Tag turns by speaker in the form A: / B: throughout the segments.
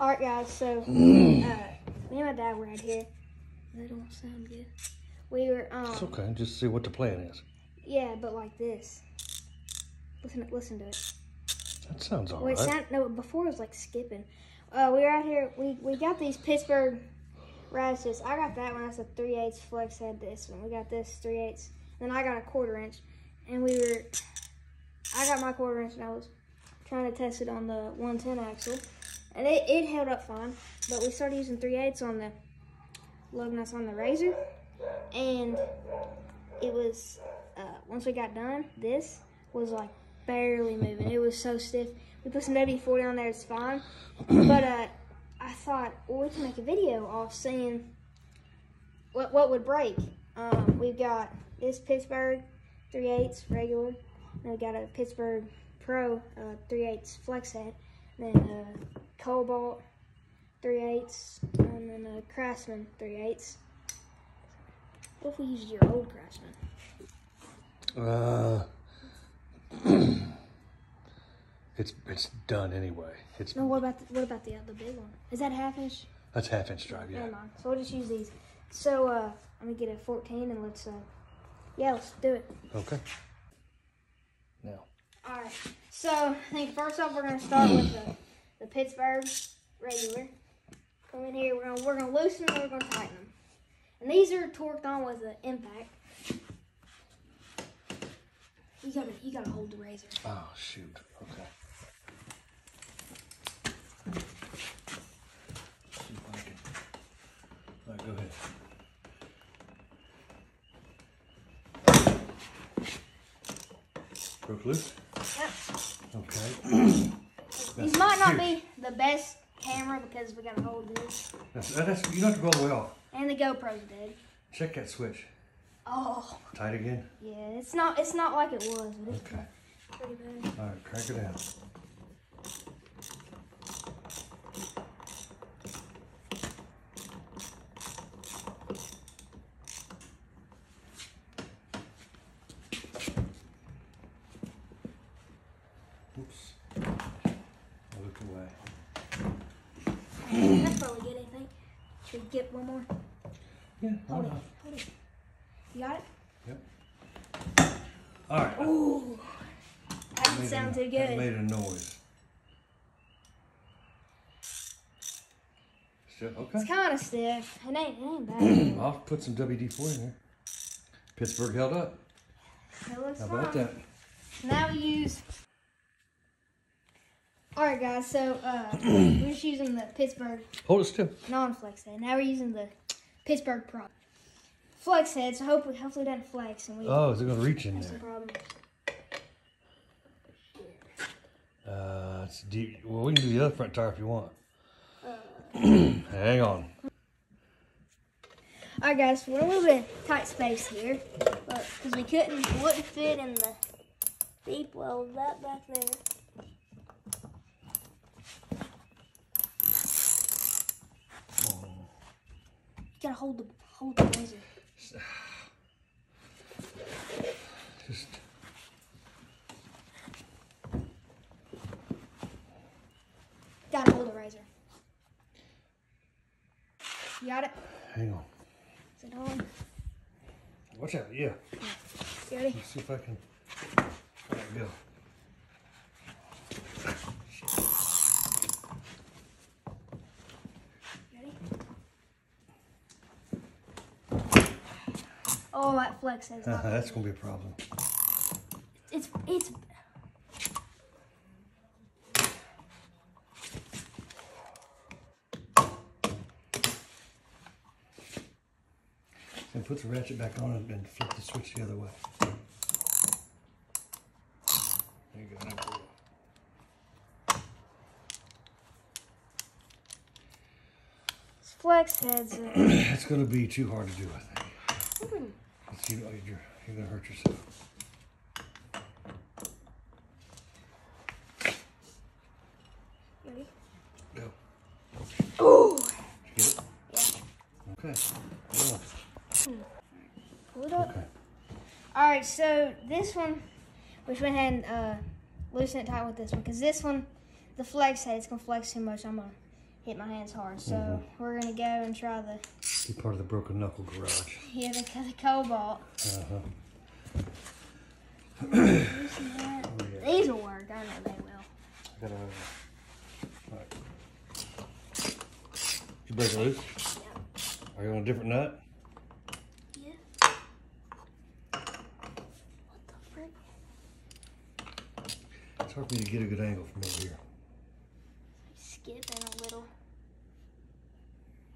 A: Alright guys, so me and my dad were out here. That don't sound good. We were
B: It's okay, just see what the plan is.
A: Yeah, but like this. Listen to it.
B: That sounds
A: Well,
B: alright.
A: no, before it was like skipping. We were out here, we got these Pittsburgh Ratchets. I got that one, that's a 3/8 flex head. This one, we got this 3/8. Then I got a 1/4 inch. And I got my 1/4 inch and I was trying to test it on the 110 axle. And it held up fine. But we started using 3/8 on the lug nuts on the Razor. And it was, once we got done, this was like barely moving. It was so stiff. We put some WD-40 on there, it's fine. But I thought, well, we can make a video off seeing what would break. We've got this Pittsburgh 3/8 regular. And we got a Pittsburgh Pro 3/8 flex head. Then Kobalt 3/8, and then a Craftsman 3/8. What if we used your old Craftsman?
B: It's done anyway.
A: No, what about the big one? Is that 1/2 inch?
B: That's 1/2 inch drive, yeah.
A: Never mind. So we'll just use these. So I'm gonna get a 14 and let's do it.
B: Okay. Now.
A: All right. So I think first off we're gonna start with the Pittsburgh regular. Come in here. We're gonna loosen and we're gonna tighten them. And these are torqued on with an impact. You gotta hold the razor.
B: Oh shoot. Okay. See if I can. All right, go ahead. Broke loose?
A: Yep.
B: Okay.
A: These might not be the best camera because we gotta hold this.
B: That's, you don't have to go all the way off.
A: And the GoPro's dead.
B: Check that switch.
A: Oh.
B: Tight again?
A: Yeah, it's not like it was, but it's
B: Okay.
A: pretty bad.
B: All right, crank it down. Oops. I looked away.
A: That's probably good, I think. Should we get one more?
B: Yeah,
A: Hold it. You got it?
B: Yep. All right.
A: Ooh. That doesn't sound too
B: That
A: good.
B: made a noise. Still, okay.
A: It's kind of stiff. It ain't bad.
B: I'll put some WD-40 in there. Pittsburgh held up.
A: It looks
B: How
A: fine.
B: about that?
A: Now we use... Alright guys, so we're just using the Pittsburgh
B: Hold it still.
A: non-flex head. Now we're using the Pittsburgh Pro flex head, so hopefully it doesn't flex and we
B: Oh, is it going to reach in
A: have some
B: there?
A: problems.
B: It's deep. Well, we can do the other front tire if you want. Hang on.
A: Alright guys, we're in a little bit of tight space here, but because we wouldn't fit in the deep well of that back there. You gotta hold the razor.
B: Just
A: Gotta hold the razor. You got it?
B: hang on.
A: Is it on?
B: Watch out. Yeah.
A: You ready?
B: Let's see if I can. There we go.
A: Ready? Oh, that flex head's not
B: That's going to be a problem.
A: It's
B: And put the ratchet back on and flip the switch the other way. There you go.
A: flex heads.
B: It's going to be too hard to do, I think. You're going to hurt yourself.
A: Ready?
B: Go.
A: Oh!
B: Did you get it?
A: Yeah.
B: Okay. Yeah.
A: Pull it up.
B: Okay.
A: Alright, so this one, we went ahead and loosen it tight with this one, because this one, the flex head, it's going to flex too much. I'm going to hit my hands hard. So we're gonna go and try the.
B: Be part of the broken knuckle garage.
A: Yeah, the Kobalt. These will work. I know they will.
B: All right. Did you break it loose?
A: Yep.
B: Are you on a different nut?
A: Yeah. What the frick?
B: It's hard for me to get a good angle from over here.
A: Skipping a little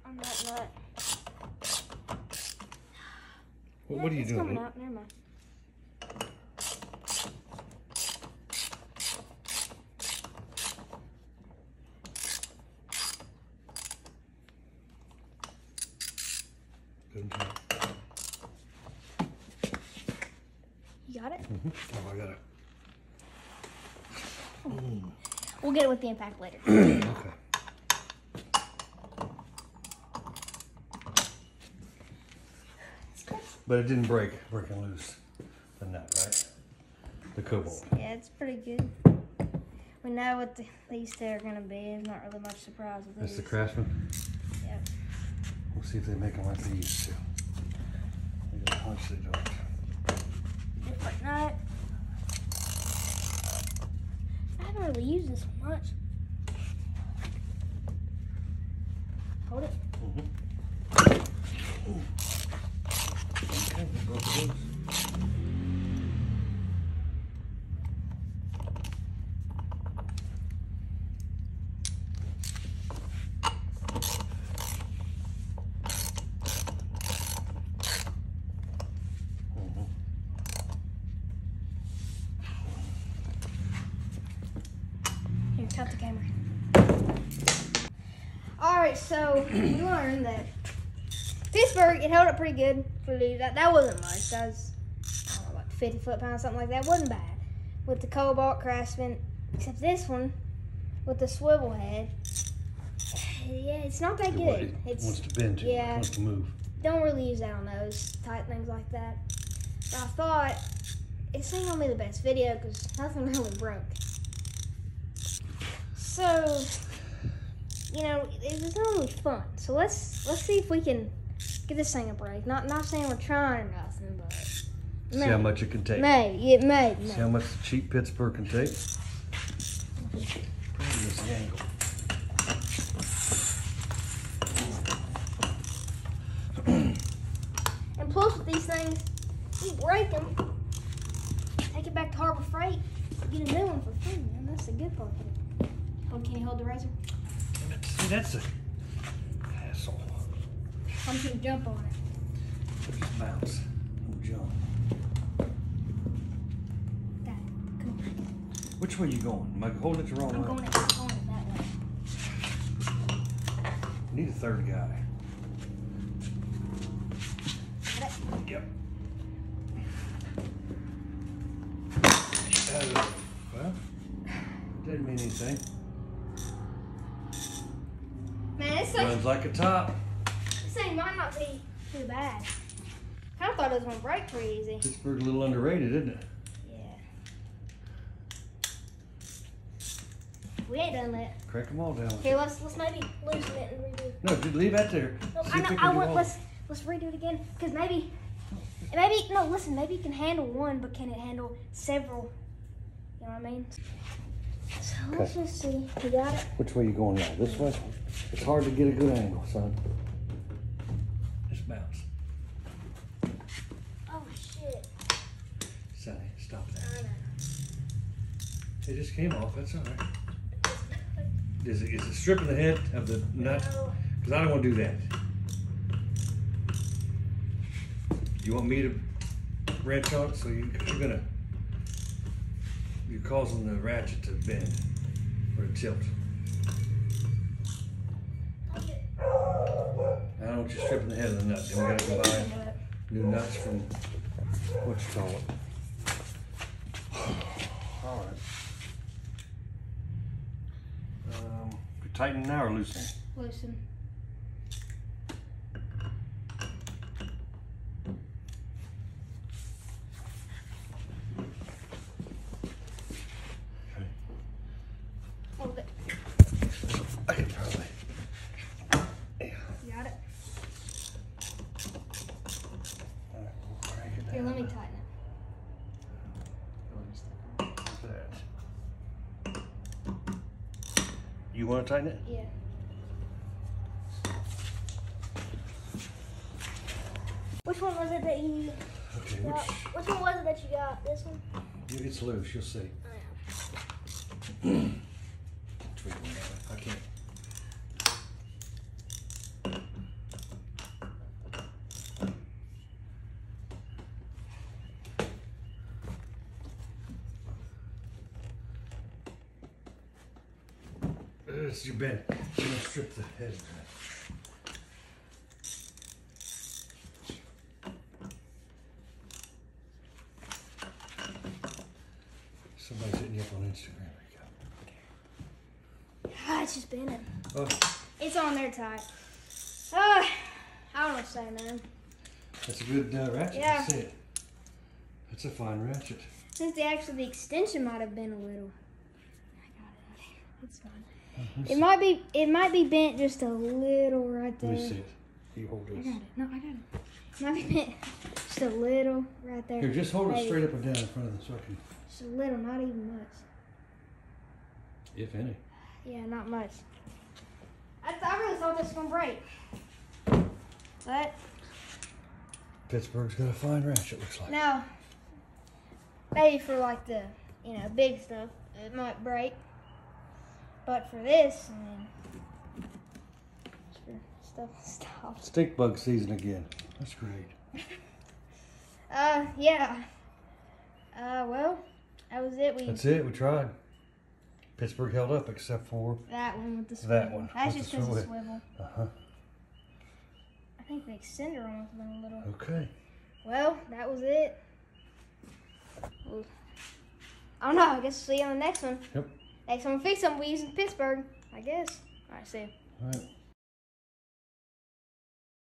A: on that nut.
B: What are you
A: it's
B: doing?
A: Coming out. Never mind.
B: Good job.
A: You got it?
B: Oh, I got it.
A: We'll get it with the impact later.
B: Okay. But it didn't breaking loose the nut, right? The Kobalt.
A: Yeah, it's pretty good. We know what these two are going to be. There's not really much surprise with
B: That's
A: these.
B: the Craftsman?
A: Yep.
B: We'll see if they make them like they used to. They got a hunch they don't.
A: Different nut. I haven't really used this one much. Hold it.
B: Okay, we broke it loose.
A: Here, cut the camera. Alright, so we learned that Pittsburgh, it held up pretty good for these. That wasn't much. That was, I don't know, like 50 foot-pounds, something like that. Wasn't bad. With the Kobalt Craftsman, except this one with the swivel head. Yeah, it's not that good.
B: It wants to bend too much. It wants to move.
A: Don't really use that on those tight things like that. But I thought it's not gonna be the best video because nothing really broke. So, you know, it was not really fun. So let's see if we can give this thing a break. Not saying we're trying or nothing, but
B: See how much it can take.
A: Maybe it may.
B: See how much cheap Pittsburgh can take. Probably this angle.
A: And plus with these things, you break them, take it back to Harbor Freight, get a new one for free, man. That's the good part of it. Oh, can you hold the razor?
B: See, that's a hassle.
A: I'm just gonna jump on it.
B: Just bounce. Don't jump.
A: Dad, come on.
B: Which way are you going? Am I holding it the wrong way?
A: I'm going it that way.
B: We need a third guy.
A: Got it?
B: Yep. Well, didn't mean anything.
A: Man,
B: Runs like a top.
A: this thing might not be too bad. I kind of thought it was gonna break pretty easy.
B: Pittsburgh's a little underrated, isn't it?
A: Yeah. We ain't done that.
B: Crack them all down.
A: Here, let's maybe loosen it and redo.
B: No, just leave that there.
A: No,
B: See
A: I
B: if
A: know.
B: we
A: I
B: can do
A: want.
B: all-
A: Let's redo it again because maybe no. Listen, maybe you can handle one, but can it handle several? You know what I mean? So let's just see. You got it.
B: Which way you going now? This way? It's hard to get a good angle, son. Just bounce.
A: Oh shit!
B: Sonny, stop
A: I
B: that.
A: know.
B: It just came off. That's all right. Is it stripping the head of the nut?
A: No.
B: Because I don't want to do that. You want me to wrench on it? So you're causing the ratchet to bend or to tilt. I don't want you stripping the head of the nut. Then we got to go buy new nuts from what you call it. All right. You tighten now or loosen?
A: Loosen.
B: I can probably.
A: let me tighten it. Let me step on it.
B: That. You want to tighten it?
A: Yeah. Which one was it that you
B: Okay,
A: got? Which one was it that you got? This one?
B: It's loose, you'll see.
A: Oh, yeah.
B: I can't. It's your bend. I'm gonna strip the head. Somebody's hitting you up on Instagram. There you go.
A: Ah, it's just bending.
B: Oh,
A: It's on there tight. I don't know what to say, man.
B: that's a good ratchet.
A: Yeah.
B: That's it. That's a fine ratchet.
A: Since the extension might have been a little. I got it. It's fine. It might be bent just a little right there.
B: Let me see it. You hold this.
A: I got it. No, I got it. It might be bent just a little right there.
B: Here, just hold it
A: Maybe.
B: straight up and down in front of them so I can,
A: Just a little, not even much.
B: if any.
A: Yeah, not much. I really thought this was gonna break. But
B: Pittsburgh's got a fine ratchet, looks like.
A: now, maybe for like the big stuff, it might break. But for this, I mean, just for stuff.
B: Stink bug season again. That's great.
A: Yeah. Well, that was it.
B: That's it. We tried. Pittsburgh held up except for
A: That one with the swivel.
B: that one.
A: That's
B: with
A: just
B: the
A: because of
B: swivel.
A: swivel.
B: Uh-huh.
A: I think the extender almost went a little.
B: Okay.
A: Well, that was it. I don't know. I guess we'll see you on the next one.
B: Yep.
A: Next time we fix something, we use in Pittsburgh, I guess. All right, see you.
B: All right.